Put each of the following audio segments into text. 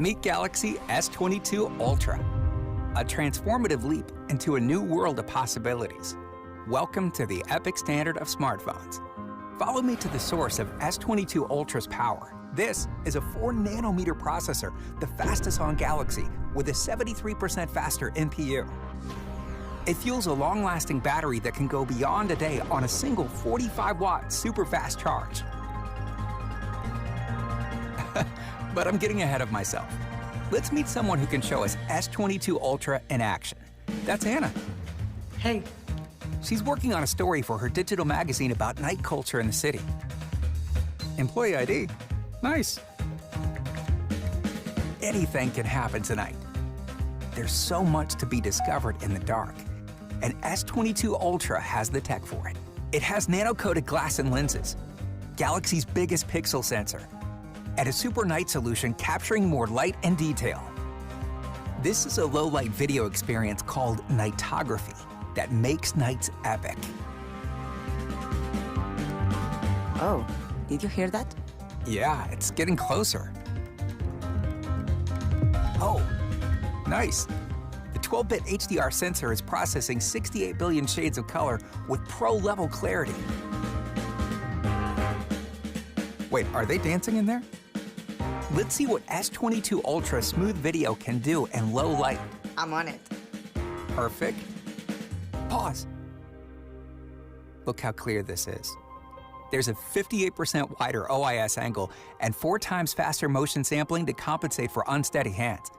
Meet Galaxy S22 Ultra, a transformative leap into a new world of possibilities. Welcome to the epic standard of smartphones. Follow me to the source of S22 Ultra's power. This is a 4-nanometer processor, the fastest on Galaxy, with a 73% faster NPU. It fuels a long-lasting battery that can go beyond a day on a single 45-watt super-fast charge. But I'm getting ahead of myself. Let's meet someone who can show us S22 Ultra in action. That's Anna. Hey. She's working on a story for her digital magazine about night culture in the city. Employee ID. Nice. Anything can happen tonight. There's so much to be discovered in the dark, and S22 Ultra has the tech for it. It has nano-coated glass and lenses, Galaxy's biggest pixel sensor, and a super night solution capturing more light and detail. This is a low-light video experience called nightography that makes nights epic. Oh, did you hear that? Yeah, it's getting closer. Oh, nice. The 12-bit HDR sensor is processing 68 billion shades of color with pro-level clarity. Wait, are they dancing in there? Let's see what S22 Ultra Smooth Video can do in low light. I'm on it. Perfect. Pause. Look how clear this is. There's a 58% wider OIS angle and 4 times faster motion sampling to compensate for unsteady hands.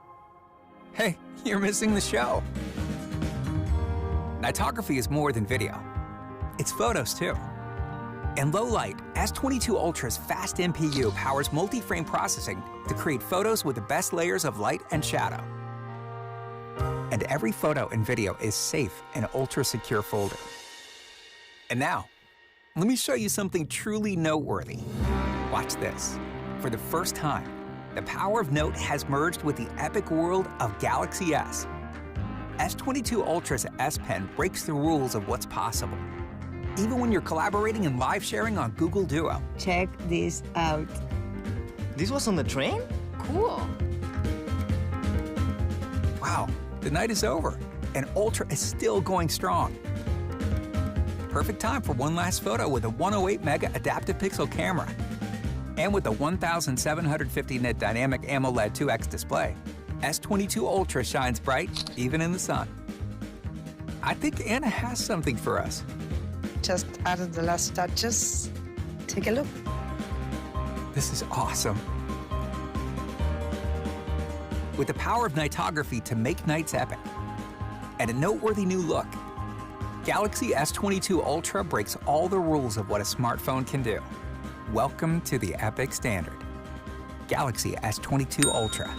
Hey, you're missing the show. Nightography is more than video. It's photos, too. In low light, S22 Ultra's fast NPU powers multi-frame processing to create photos with the best layers of light and shadow. And every photo and video is safe in an ultra-secure folder. And now, let me show you something truly noteworthy. Watch this. For the first time, the power of Note has merged with the epic world of Galaxy S. S22 Ultra's S Pen breaks the rules of what's possible, even when you're collaborating and live sharing on Google Duo. Check this out. This was on the train? Cool. Wow, the night is over, and Ultra is still going strong. Perfect time for one last photo with a 108 mega adaptive pixel camera. And with a 1750 nit dynamic AMOLED 2X display, S22 Ultra shines bright even in the sun. I think Anna has something for us. Just added the last touches. Take a look. This is awesome. With the power of nightography to make nights epic, and a noteworthy new look, Galaxy S22 Ultra breaks all the rules of what a smartphone can do. Welcome to the epic standard. Galaxy S22 Ultra.